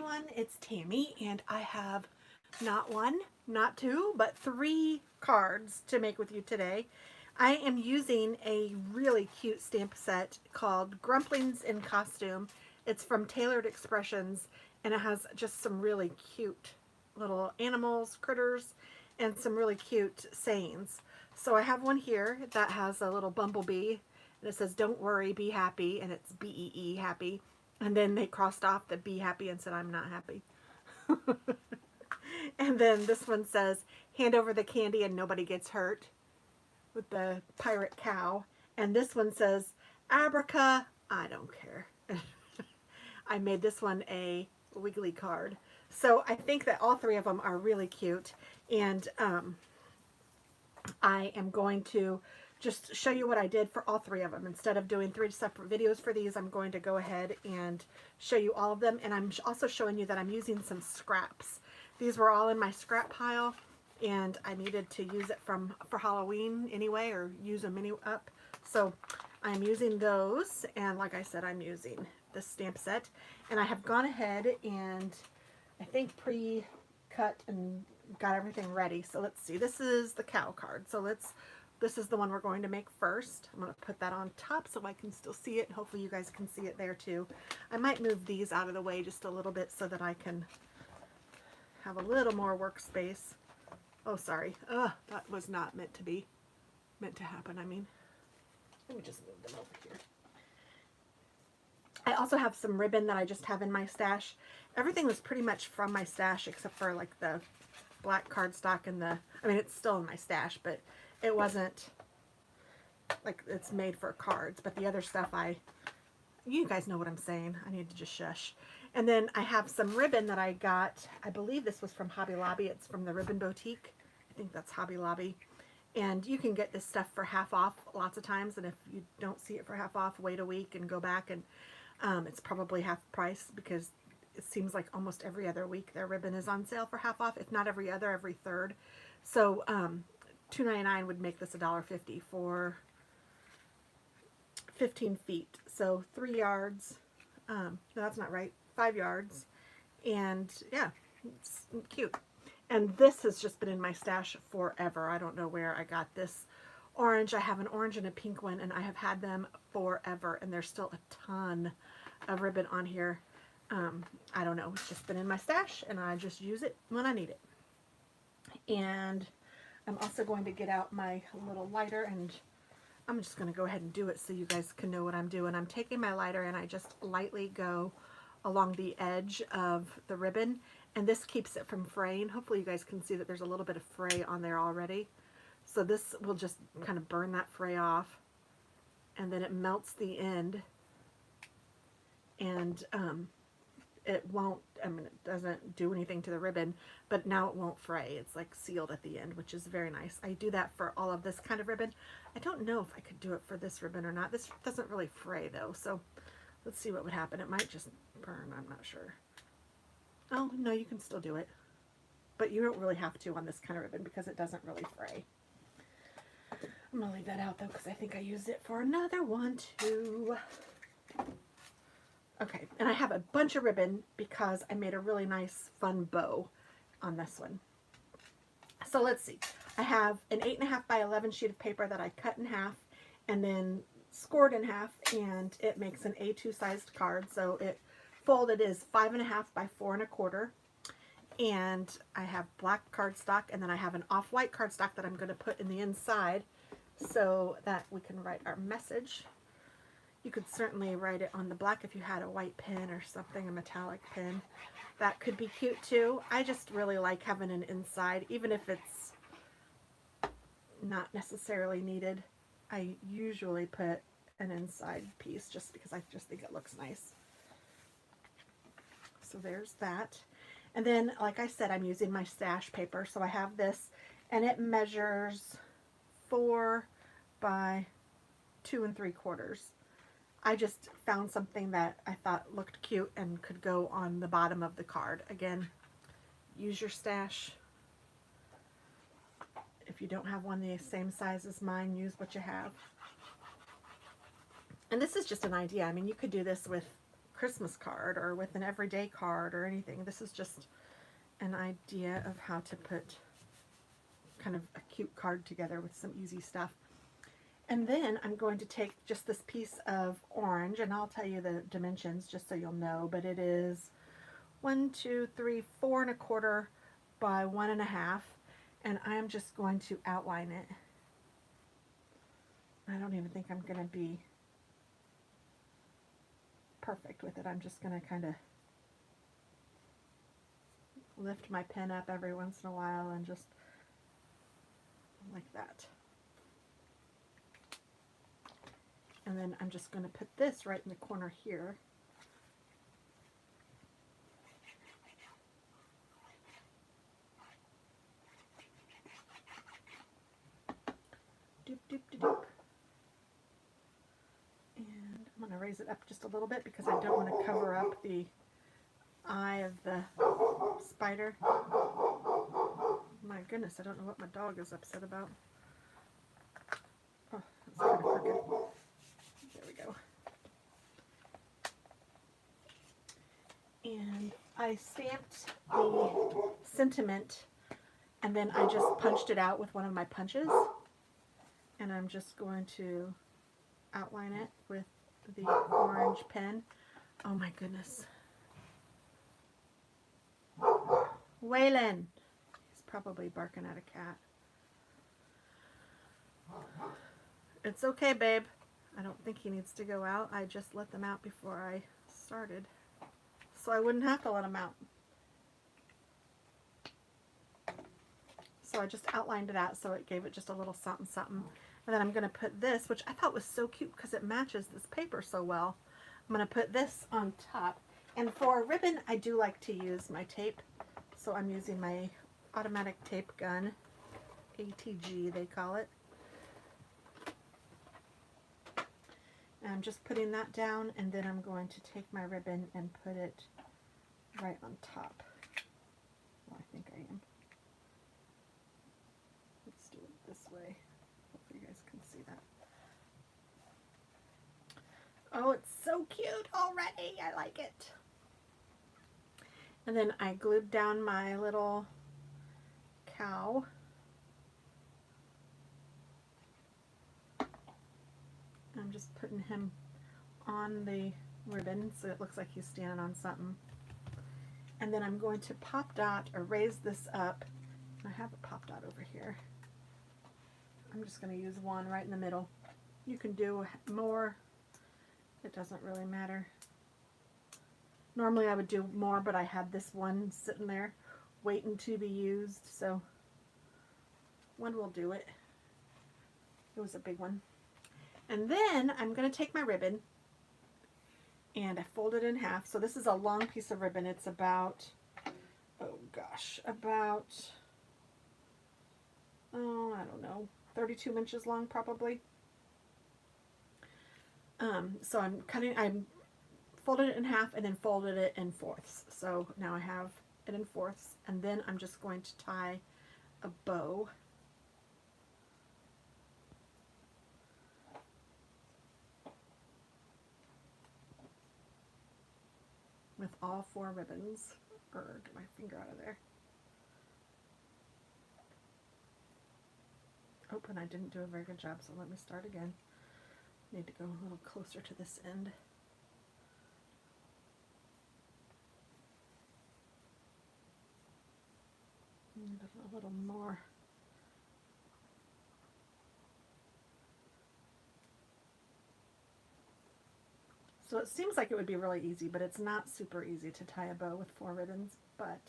everyone, it's Tammy, and I have not one, not two, but three cards to make with you today. I am using a really cute stamp set called Grumplings in Costume. It's from Tailored Expressions, and it has just some really cute little animals, critters, and some really cute sayings. So I have one here that has a little bumblebee, and it says, "Don't worry, be happy," and it's B-E-E, happy. And then they crossed off the "be happy" and said, "I'm not happy." And then this one says, "Hand over the candy and nobody gets hurt," with the pirate cow. And this one says, "Abraca, I don't care." I made this one a wiggly card. So I think that all three of them are really cute. And I am going to just show you what I did for all three of them. Instead of doing 3 separate videos for these, I'm going to go ahead and show you all of them. And I'm also showing you that I'm using some scraps. These were all in my scrap pile, and I needed to use it for Halloween anyway, or use them up. So I'm using those, and like I said, I'm using this stamp set. And I have gone ahead and I think pre-cut and got everything ready. So let's see. This is the cow card. So this is the one we're going to make first. I'm going to put that on top so I can still see it. Hopefully you guys can see it there too. I might move these out of the way just a little bit so that I can have a little more workspace. Oh, sorry. That was not meant to happen. I mean, let me just move them over here. I also have some ribbon that I just have in my stash. Everything was pretty much from my stash except for like the black cardstock and I mean, it's still in my stash, but it wasn't like it's made for cards. But the other stuff, you guys know what I'm saying. I need to just shush. And then I have some ribbon that I got. I believe this was from Hobby Lobby. It's from the Ribbon Boutique. I think that's Hobby Lobby. And you can get this stuff for half off lots of times. And if you don't see it for half off, wait a week and go back, and it's probably half price, because it seems like almost every other week their ribbon is on sale for half off, if not every other, every third. So $2.99 would make this $1.50 for 15 feet. So 3 yards. No, that's not right. 5 yards. And yeah, it's cute. And this has just been in my stash forever. I don't know where I got this orange. I have an orange and a pink one, and I have had them forever. And there's still a ton of ribbon on here. I don't know. It's just been in my stash, and I just use it when I need it. And I'm also going to get out my little lighter, and I'm just going to go ahead and do it so you guys can know what I'm doing. I'm taking my lighter and I just lightly go along the edge of the ribbon, and this keeps it from fraying. Hopefully you guys can see that there's a little bit of fray on there already. So this will just kind of burn that fray off, and then it melts the end, and it won't, I mean, it doesn't do anything to the ribbon, but now it won't fray. It's like sealed at the end, which is very nice. I do that for all of this kind of ribbon. I don't know if I could do it for this ribbon or not. This doesn't really fray though, so let's see what would happen. It might just burn, I'm not sure. Oh, no, you can still do it. But you don't really have to on this kind of ribbon because it doesn't really fray. I'm going to leave that out though because I think I used it for another one too. Okay, and I have a bunch of ribbon because I made a really nice fun bow on this one. So let's see. I have an 8.5 by 11 sheet of paper that I cut in half and then scored in half, and it makes an A2 sized card. So it folded is 5.5 by 4.25. And I have black cardstock, and then I have an off-white cardstock that I'm going to put in the inside so that we can write our message. You could certainly write it on the black if you had a white pen or something, a metallic pen. That could be cute too. I just really like having an inside, even if it's not necessarily needed. I usually put an inside piece just because I just think it looks nice. So there's that. And then, like I said, I'm using my stash paper. So I have this, and it measures 4 by 2 3/4. I just found something that I thought looked cute and could go on the bottom of the card. Again, use your stash. If you don't have one the same size as mine, use what you have. And this is just an idea. I mean, you could do this with Christmas card or with an everyday card or anything. This is just an idea of how to put kind of a cute card together with some easy stuff. And then I'm going to take just this piece of orange, and I'll tell you the dimensions just so you'll know, but it is 1, 2, 3, 4 1/4 by 1 1/2, and I'm just going to outline it. I don't even think I'm going to be perfect with it. I'm just going to kind of lift my pen up every once in a while and just like that. And then I'm just going to put this right in the corner here. Doop, doop, doop, doop. And I'm going to raise it up just a little bit because I don't want to cover up the eye of the spider. My goodness, I don't know what my dog is upset about. Oh, that's kind of crooked. There we go. And I stamped the sentiment, and then I just punched it out with one of my punches. And I'm just going to outline it with the orange pen. Oh my goodness. Waylon! He's probably barking at a cat. It's okay, babe. I don't think he needs to go out. I just let them out before I started, so I wouldn't have to let him out. So I just outlined that so it gave it just a little something something. And then I'm going to put this, which I thought was so cute because it matches this paper so well. I'm going to put this on top. And for a ribbon, I do like to use my tape. So I'm using my automatic tape gun, ATG they call it. And I'm just putting that down, and then I'm going to take my ribbon and put it right on top. Well, I think I am. Let's do it this way. Hopefully you guys can see that. Oh, it's so cute already. I like it. And then I glued down my little cow. I'm just putting him on the ribbon so it looks like he's standing on something. And then I'm going to pop dot or raise this up. I have a pop dot over here. I'm just going to use one right in the middle. You can do more. It doesn't really matter. Normally I would do more, but I had this one sitting there waiting to be used, so one will do it. It was a big one. And then I'm going to take my ribbon and I fold it in half. So this is a long piece of ribbon. It's about, oh gosh, about, oh, I don't know, 32 inches long probably. So I'm folded it in half and then folded it in fourths. So now I have it in fourths, and then I'm just going to tie a bow. With all 4 ribbons, or get my finger out of there. Oh, and I didn't do a very good job, so let me start again. Need to go a little closer to this end. Need a little more. So it seems like it would be really easy, but it's not super easy to tie a bow with 4 ribbons, but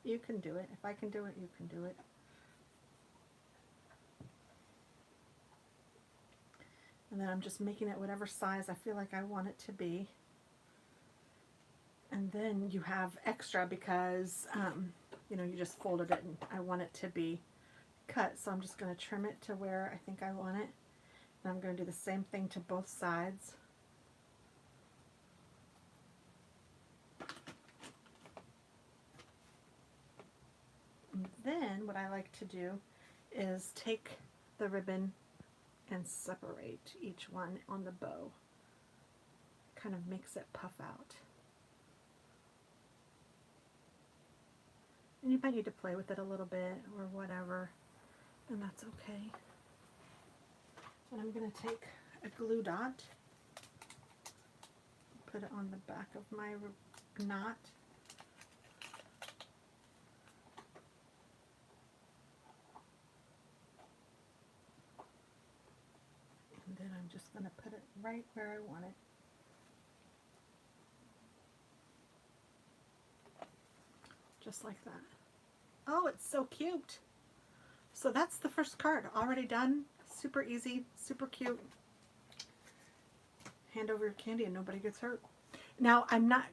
you can do it. If I can do it, you can do it. And then I'm just making it whatever size I feel like I want it to be. And then you have extra because, you know, you just folded it and I want it to be cut. So I'm just going to trim it to where I think I want it. And I'm going to do the same thing to both sides. And then what I like to do is take the ribbon and separate each one on the bow. Kind of makes it puff out. might need to play with it a little bit or whatever, and that's okay. And I'm going to take a glue dot, put it on the back of my knot. And then I'm just going to put it right where I want it. Just like that. Oh, it's so cute. So that's the first card already done. Super easy, super cute. Hand over your candy and nobody gets hurt. Now, I'm not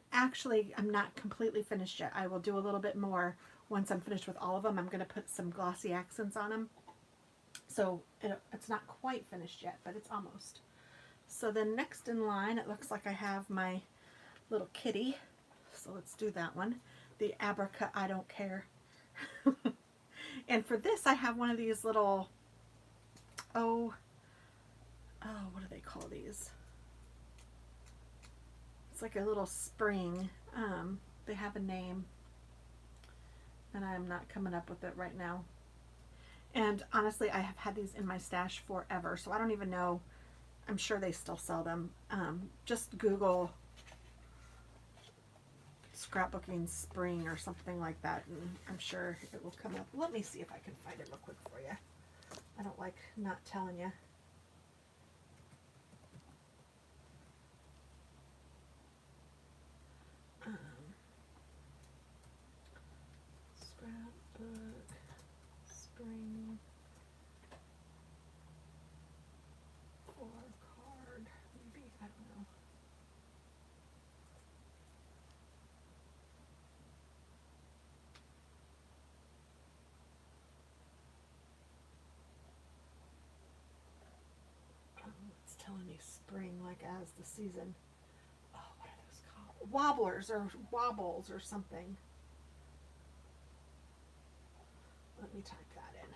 completely finished yet. I will do a little bit more once I'm finished with all of them. I'm going to put some glossy accents on them. So it's not quite finished yet, but it's almost. So then next in line, it looks like I have my little kitty. So let's do that one. The Abraca I Don't Care. And for this, I have one of these little, what do they call these? It's like a little spring. They have a name, and I'm not coming up with it right now. And honestly, I have had these in my stash forever, so I don't even know. I'm sure they still sell them. Just Google scrapbooking spring or something like that, and I'm sure it will come up. Let me see if I can find it real quick for you. I don't like not telling you. Scrapbook spring or card, maybe, I don't know. It's telling me spring, like as the season. Oh, what are those called? Wobblers or wobbles or something. Let me type that in.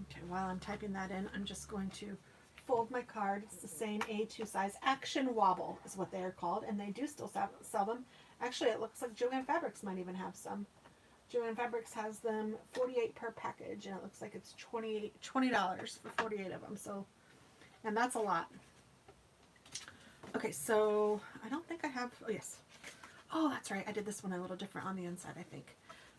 Okay, while I'm typing that in, I'm just going to fold my card. It's the same A2 size. Action Wobble is what they are called, and they do still sell them. Actually, it looks like Joann Fabrics might even have some. Joann Fabrics has them 48 per package, and it looks like it's $20 for 48 of them. So, and that's a lot. Okay, so I don't think I have, oh yes. Oh, that's right. I did this one a little different on the inside, I think.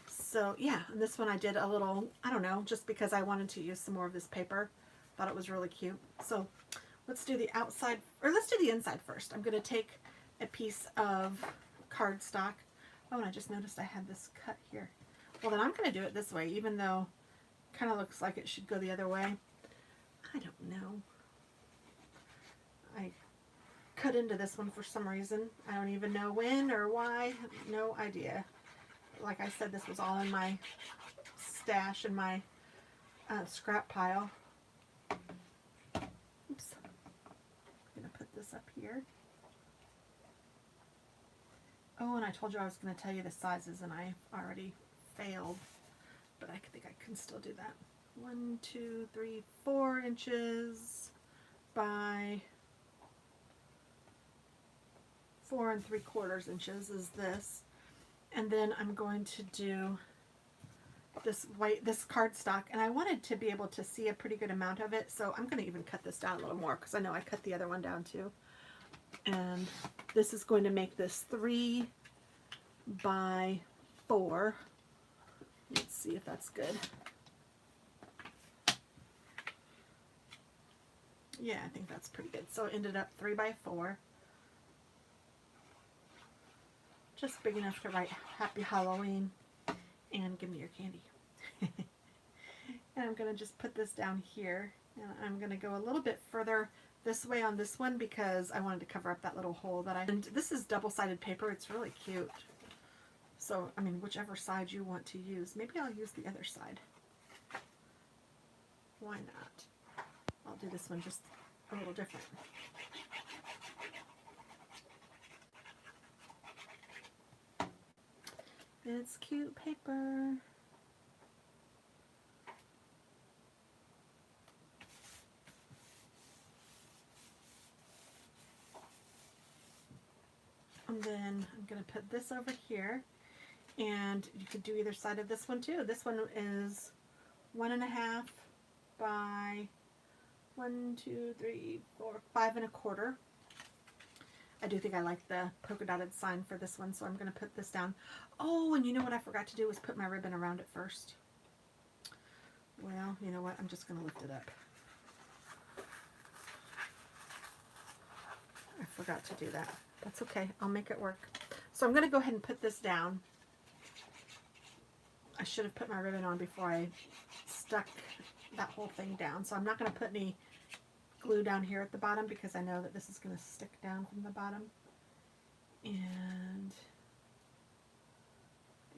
So yeah, and this one I did a little, I don't know, just because I wanted to use some more of this paper. Thought it was really cute. So let's do the outside, or let's do the inside first. I'm going to take a piece of cardstock. Oh, and I just noticed I had this cut here. Well, then I'm going to do it this way, even though it kind of looks like it should go the other way. I don't know. I cut into this one for some reason. I don't even know when or why. No idea. Like I said, this was all in my stash in my scrap pile. Oops. I'm going to put this up here. Oh, and I told you I was going to tell you the sizes, and I already failed. But I think I can still do that. 1, 2, 3, 4 inches by 4 3/4 inches is this. And then I'm going to do this cardstock, and I wanted to be able to see a pretty good amount of it, so I'm going to even cut this down a little more because I know I cut the other one down too. And this is going to make this 3 by 4. Let's see if that's good. Yeah, I think that's pretty good. So it ended up 3 by 4. Just big enough to write Happy Halloween and give me your candy. And I'm going to just put this down here, and I'm going to go a little bit further this way on this one because I wanted to cover up that little hole that and this is double-sided paper. It's really cute. So, I mean, whichever side you want to use. Maybe I'll use the other side. Why not? I'll do this one just a little different. It's cute paper. And then I'm going to put this over here, and you could do either side of this one too. This one is 1.5 by 1, 2, 3, 4, 5 1/4. I do think I like the polka dotted sign for this one, so I'm going to put this down. Oh, and you know what I forgot to do was put my ribbon around it first. Well, you know what? I'm just going to lift it up. I forgot to do that. That's okay. I'll make it work. So I'm going to go ahead and put this down. I should have put my ribbon on before I stuck that whole thing down. So I'm not going to put any glue down here at the bottom because I know that this is going to stick down from the bottom. And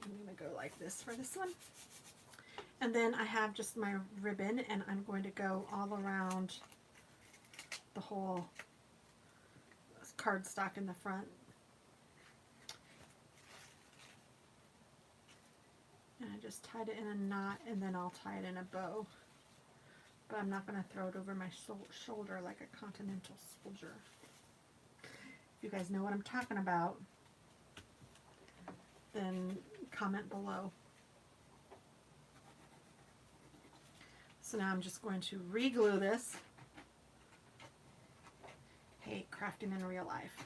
I'm going to go like this for this one. And then I have just my ribbon, and I'm going to go all around the whole cardstock in the front. And I just tied it in a knot, and then I'll tie it in a bow. But I'm not going to throw it over my shoulder like a continental soldier. If you guys know what I'm talking about, then comment below. So now I'm just going to re-glue this. Hey, crafting in real life.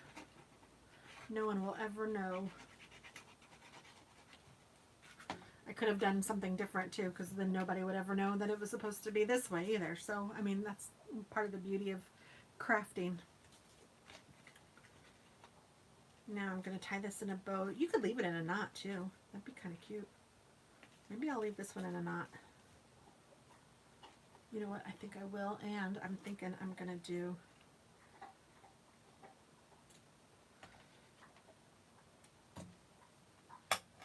No one will ever know. I could have done something different too, because then nobody would ever know that it was supposed to be this way either. So, I mean, that's part of the beauty of crafting. Now I'm going to tie this in a bow. You could leave it in a knot too. That'd be kind of cute. Maybe I'll leave this one in a knot. You know what? I think I will. And I'm thinking I'm going to do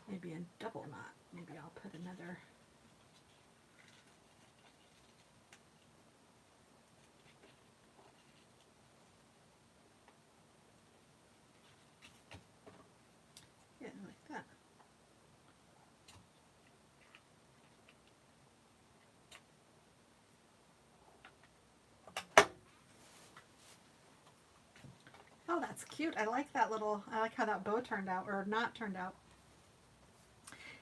maybe a double knot. Maybe I'll put another. Yeah, like that. Oh, that's cute. I like that little, I like how that bow turned out, or knot turned out.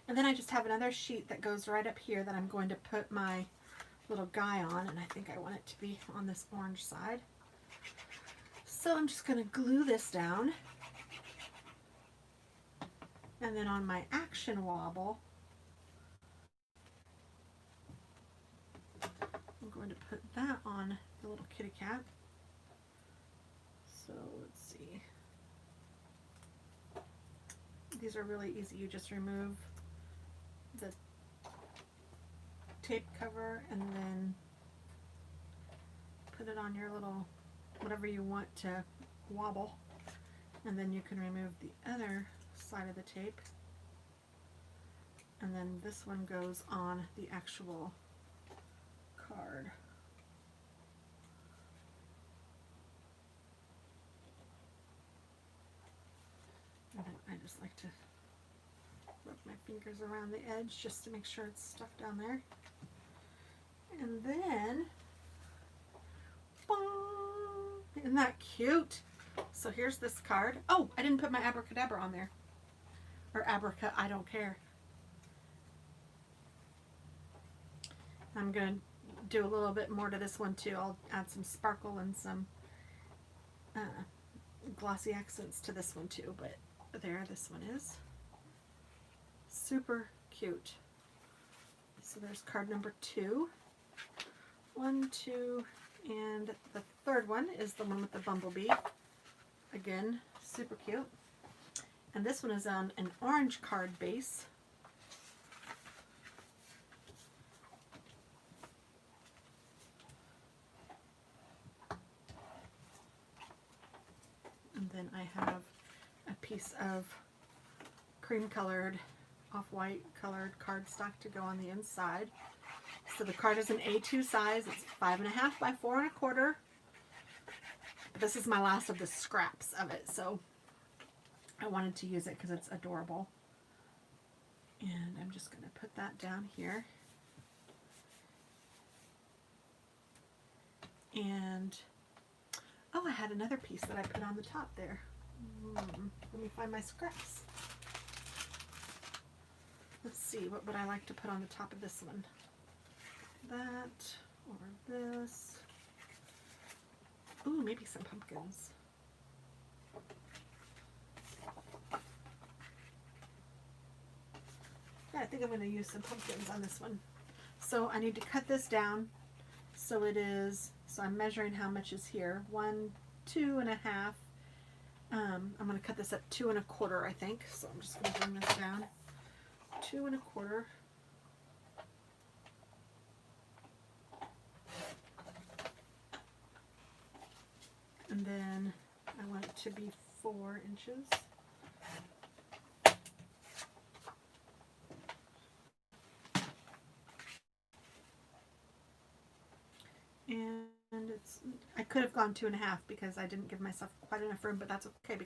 And then I just have another sheet that goes right up here that I'm going to put my little guy on, and I think I want it to be on this orange side. So I'm just going to glue this down. And then on my action wobble, I'm going to put that on the little kitty cat. So let's see. These are really easy. You just remove the tape cover and then put it on your little whatever you want to wobble, and then you can remove the other side of the tape, and then this one goes on the actual card. And then I just like to rub my fingers around the edge just to make sure it's stuck down there. And then, bong, isn't that cute? So here's this card. Oh, I didn't put my abracadabra on there. Or abraca, I don't care. I'm going to do a little bit more to this one too. I'll add some sparkle and some glossy accents to this one too. But there, this one is. Super cute. So there's card number 2. 1, 2, and the third one is the one with the bumblebee. Again, super cute. And this one is on an orange card base. And then I have a piece of cream colored, off-white colored cardstock to go on the inside. So the card is an A2 size. It's 5.5 by 4.25. This is my last of the scraps of it, so I wanted to use it because it's adorable. And I'm just going to put that down here. And, oh, I had another piece that I put on the top there. Let me find my scraps. Let's see, what would I like to put on the top of this one? That, or this. Ooh, maybe some pumpkins. Yeah, I think I'm going to use some pumpkins on this one. So I need to cut this down. So it is, so I'm measuring how much is here. 1, 2.5. I'm going to cut this up 2 1/4, I think. So I'm just going to bring this down. 2 1/4. And then I want it to be 4 inches. And it's, I could have gone 2.5 because I didn't give myself quite enough room, but that's okay because